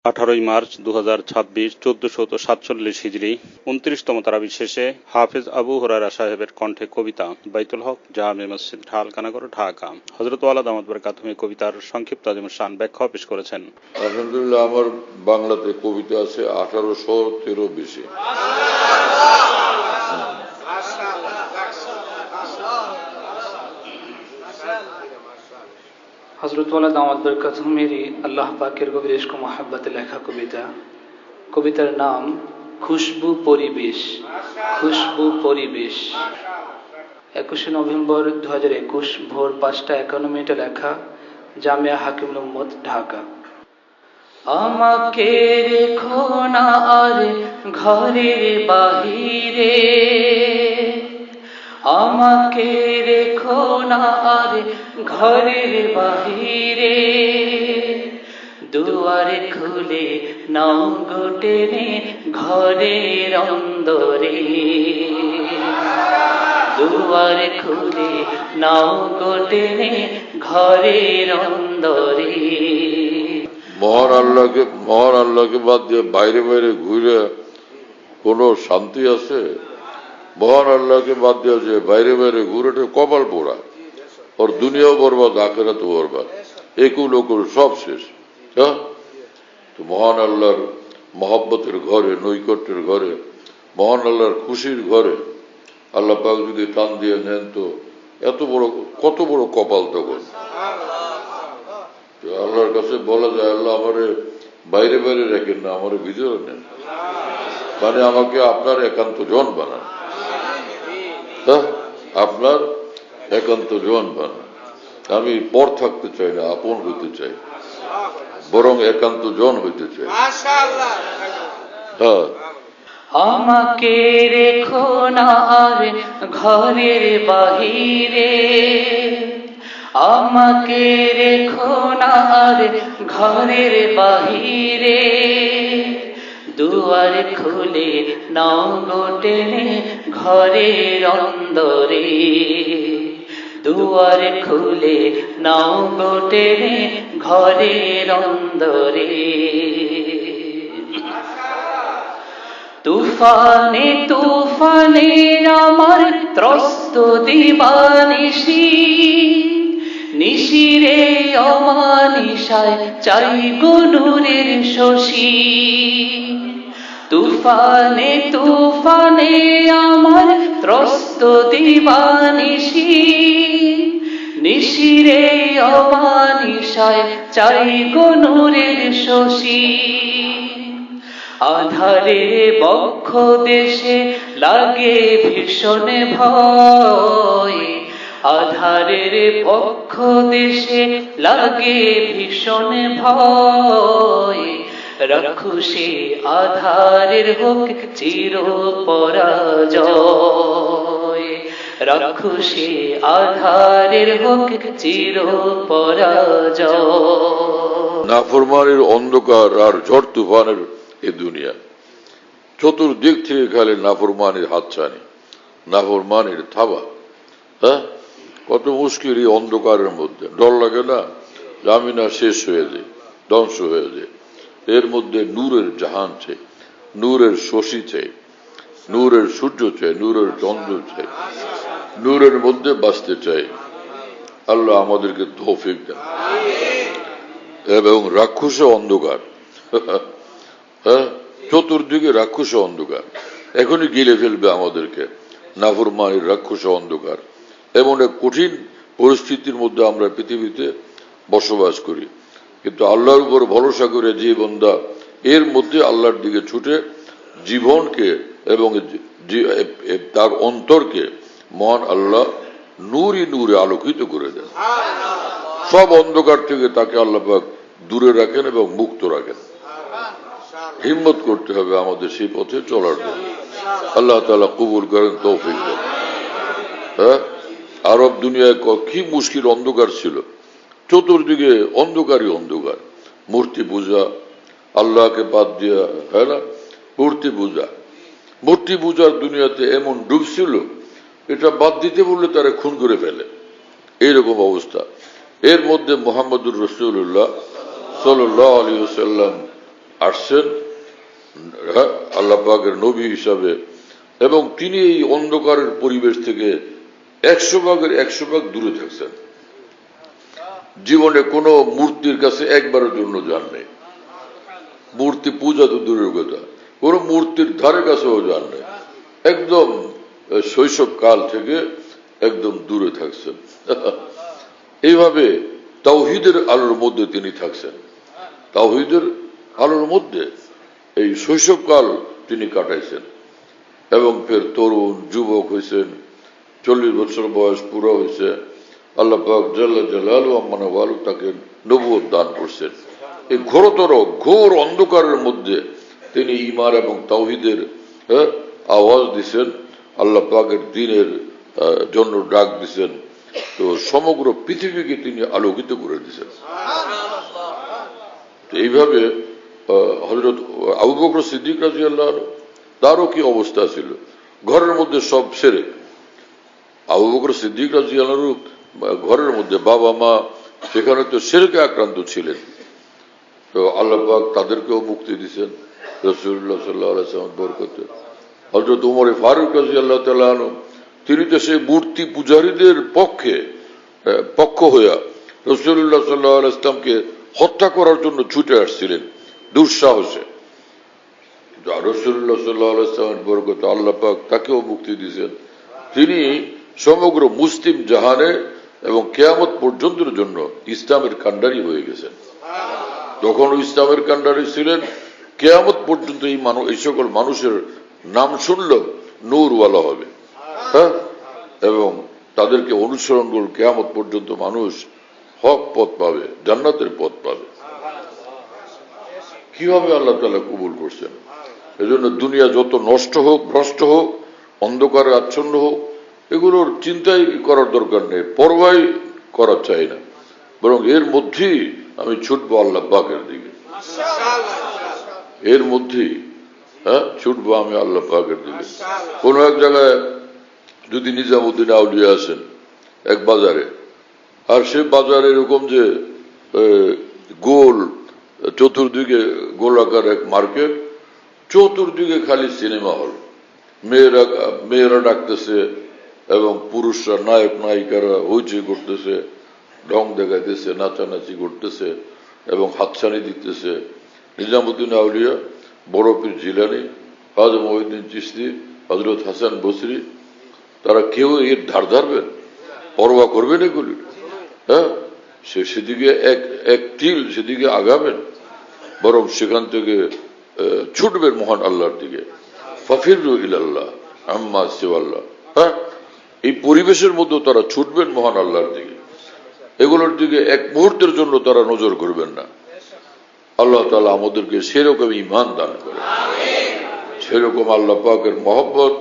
18 March 2026 1447 হিজরি 29তম তারাবি শেষে হাফেজ আবু হুরায়রা সাহেবের কণ্ঠে কবিতা বাইতুল হক জামে মসজিদ ঢালকানগর ঢাকা। হযরত ওয়ালা দামাত বরকাতুহু কবিতার সংক্ষিপ্ত শান ব্যাখ্যা পেশ করেছেন। আলহামদুলিল্লাহ, আমার বাংলাতে কবিতা আছে 1813 বেশি। হযরত ওয়ালা দামাত বরকাতুহু মেরি আল্লাহ পাকের গভীর ইশক ও মহব্বতে লেখা কবিতা। কবিতার নাম খুশবু পরিবেশ। খুশবু পরিবেশ। 21 নভেম্বর 2021 ভোর 5:51 লেখা, জামিয়া হাকিমুল উম্মত, ঢাকা। আমাকে রেখো না আর ঘরের বাহিরে, আমাকে রেখো না আর ঘরের বাহিরে, দুয়ারে খুলে নাও গো টেনে ঘরের অন্দরে, দুয়ারে খুলে নাও গো টেনে ঘরের অন্দরে। মহান আল্লাহকে বাদ দিয়ে বাইরে বাইরে ঘুরে কোনো শান্তি আছে? মহান আল্লাহকে বাদ দিয়ে যে বাইরে বাইরে ঘুরে কপাল পোড়া, ওর দুনিয়াও বরবাদ, আখিরাতও বরবাদ, একুল ওকুল সব শেষ। হ্যাঁ, তো মহান আল্লাহর মহব্বতের ঘরে, নৈকট্যের ঘরে, মহান আল্লাহর খুশির ঘরে আল্লাহ পাক যদি টান দিয়ে নেন তো কত বড় কপাল তখন। আল্লাহর কাছে বলা যায়, আল্লাহ আমারে বাইরে বাইরে রাখেন না, আমারে ভিতরে নেন, মানে আমাকে আপনার একান্ত জন বানান। আপনার একান্ত জন বানান। আমি পর থাকতে চাই না, আপন হইতে চাই, বরং একান্ত জন হইতে চাই। হ্যাঁ, আমাকে রেখো না আর ঘরের বাহিরে, আমাকে রেখো না আর ঘরের বাহিরে, দুয়ার খুলে নাও গো টেনে ঘরের অন্দরে, দুয়ার খুলে নাও গো টেনে ঘরের অন্দরে। তুফানে তুফানে আমার ত্রস্ত দিবানিশি, নিশিরে অমানিশায় চাই গো নূরের শশী। তুফানে তুফানে আমার ত্রস্ত দিবানিশি, নিশিরে অমানিশায় চাই গো নূরের শশী। আধারে বক্ষ দেশে লাগে ভীষণ ভয়, আধারের বক্ষ দেশে লাগে ভীষণ ভয়, রাক্ষসী আধারের হোক চির পরাজয়, রাক্ষসী আধারের হোক চির পরাজয়। নাফরমানের অন্ধকার আর ঝড় তুফানের এ দুনিয়া, চতুর্দিক থেকে খালি নাফরমানের হাতছানি, নাফরমানের থাবা। হ্যাঁ, কত মুশকিল এই অন্ধকারের মধ্যে। ডর লাগে না যে আমি না শেষ হয়ে যাই, ধ্বংস হয়ে যায়। এর মধ্যে নূরের জাহান চাই, নূরের শশী চাই, নূরের সূর্য চাই, নূরের চন্দ্র চাই, নূরের মধ্যে বাঁচতে চাই। আল্লাহ আমাদেরকে তৌফিক দেন। এবং রাক্ষসে অন্ধকার, হ্যাঁ, চতুর্দিকে রাক্ষসে অন্ধকার, এখনই গিলে ফেলবে আমাদেরকে নাফরমানের রাক্ষসে অন্ধকার। এমন এক কঠিন পরিস্থিতির মধ্যে আমরা পৃথিবীতে বসবাস করি, কিন্তু আল্লাহর উপর ভরসা করে যে বান্দা এর মধ্যে আল্লাহর দিকে ছুটে জীবনকে এবং তার অন্তরকে মহান আল্লাহ নূরে নূরে আলোকিত করে দেন। সব অন্ধকার থেকে তাকে আল্লাহ পাক দূরে রাখেন এবং মুক্ত রাখেন। হিম্মত করতে হবে আমাদের সেই পথে চলার জন্য। আল্লাহ তাআলা কবুল করেন, তৌফিক দেন। হ্যাঁ, আরব দুনিয়ায় কি মুশকিল অন্ধকার ছিল, চতুর্দিকে অন্ধকারই অন্ধকার। মূর্তি পূজা, আল্লাহকে বাদ দিয়া, হ্যাঁ না, মূর্তি পূজার দুনিয়াতে এমন ডুবছিল, এটা বাদ দিতে বললে তারা খুন করে ফেলে, এইরকম অবস্থা। এর মধ্যে মুহাম্মদুর রাসূলুল্লাহ সাল্লাল্লাহু আলাইহি ওয়াসাল্লাম আসছেন আল্লাহ পাকের নবী হিসাবে, এবং তিনি এই অন্ধকারের পরিবেশ থেকে 100% দূরে থাকছেন। জীবনে কোনো মূর্তির কাছে একবারের জন্য যান নাই, মূর্তি পূজা তো দূরের কথা, কোন মূর্তির ধারে কাছেও যান নাই, একদম শৈশব কাল থেকে একদম দূরে থাকছেন। এইভাবে তাওহীদের আলোর মধ্যে তিনি থাকছেন, তাওহীদের আলোর মধ্যে এই শৈশবকাল তিনি কাটাইছেন, এবং ফের তরুণ যুবক হয়েছেন, 40 বছর বয়স পুরো হয়েছে। আল্লাহ পাক জাল্লা জালালু আম্মানা ওয়ালু তাকে নবুয়ত দান করছেন। এই ঘোর অন্ধকারের মধ্যে তিনি ঈমান এবং তাওহীদের আওয়াজ দিছেন, আল্লাহ পাকের দ্বীনের জন্য ডাক দিছেন। তো সমগ্র পৃথিবীকে তিনি আলোকিত করে দিয়েছেন। এইভাবে হযরত আবু বকর সিদ্দিক রাদিয়াল্লাহু আনহু, তারও কি অবস্থা ছিল, ঘরের মধ্যে সব ছেড়ে। আবু বকর সিদ্দিক রাদিয়াল্লাহু আনহু ঘরের মধ্যে বাবা মা, সেখানে তো শিরকে আক্রান্ত ছিলেন, তো আল্লাহ পাক তাদেরকেও মুক্তি দিয়েছেন রাসূলুল্লাহ সাল্লাল্লাহু আলাইহি ওয়াসাল্লাম বরকতে। হযরত ওমর ফারুক রাদিয়াল্লাহু তাআলা আনহু, তিনি তো সেই মূর্তি পূজারীদের পক্ষ হইয়া রাসূলুল্লাহ সাল্লাল্লাহু আলাইহি ওয়াসাল্লামকে হত্যা করার জন্য ছুটে আসছিলেন দুঃসাহসে। রাসূলুল্লাহ সাল্লাল্লাহু আলাইহি ওয়াসাল্লামের বরকতে আল্লাহ পাক তাকেও মুক্তি দিয়েছেন। তিনি সমগ্র মুসলিম জাহানে এবং কিয়ামত পর্যন্তের জন্য ইসলামের কান্ডারি হয়ে গেছেন। তখন ইসলামের কান্ডারি ছিলেন, কিয়ামত পর্যন্ত এই সকল মানুষের নাম শুনল নূরওয়ালা হবে, হ্যাঁ, এবং তাদেরকে অনুসরণ করে কিয়ামত পর্যন্ত মানুষ হক পথ পাবে, জান্নাতের পথ পাবে। কিভাবে আল্লাহ তাআলা কবুল করছেন? এজন্য দুনিয়া যত নষ্ট হোক, ভ্রষ্ট হোক, অন্ধকারে আচ্ছন্ন হোক, এগুলোর চিন্তাই করার দরকার নেই, পরোয়াই করা চাই না, বরং এর মধ্যেই আমি ছুটবো আল্লাহ পাকের দিকে, এর মধ্যেই ছুটবো আমি আল্লাহ পাকের দিকে। কোন এক জায়গায় যদি নিজামুদ্দিন আউলিয়া আসেন এক বাজারে, আর সে বাজারে এরকম যে গোল, চতুর্দিকে গোলাকার এক মার্কেট, চতুর্দিকে খালি সিনেমা হল, মেয়েরা ডাকতেছে এবং পুরুষরা, নায়ক নায়িকারা হইচই করতেছে, ঢং দেখাইতেছে, নাচানাচি করতেছে এবং হাতছানি দিতেছে। নিজামুদ্দিন আউলিয়া, বড় পীর জিলানী, খাজা মঈনুদ্দিন চিশতি, হযরত হাসান বসরি, তারা কেউ এর ধার ধারবেন, পরোয়া করবেন এগুলি? হ্যাঁ, সেদিকে এক তিল সেদিকে আগাবেন, বরং সেখান থেকে ছুটবেন মহান আল্লাহর দিকে। ফাফিরু ইলাল্লাহ আম্মা সিওয়াল্লাহ। হ্যাঁ, এই পরিবেশের মধ্যে তারা ছুটবেন মহান আল্লাহর দিকে, এগুলোর দিকে এক মুহূর্তের জন্য তারা নজর করবেন না। আল্লাহ তাআলা আমাদেরকে সেরকম ঈমান দান করে, সেরকম আল্লাহ পাকের মহব্বত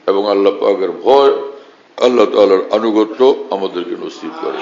এবং আল্লাহ পাকের ভয়, আল্লাহ তাআলার আনুগত্য আমাদেরকে নসিব করে।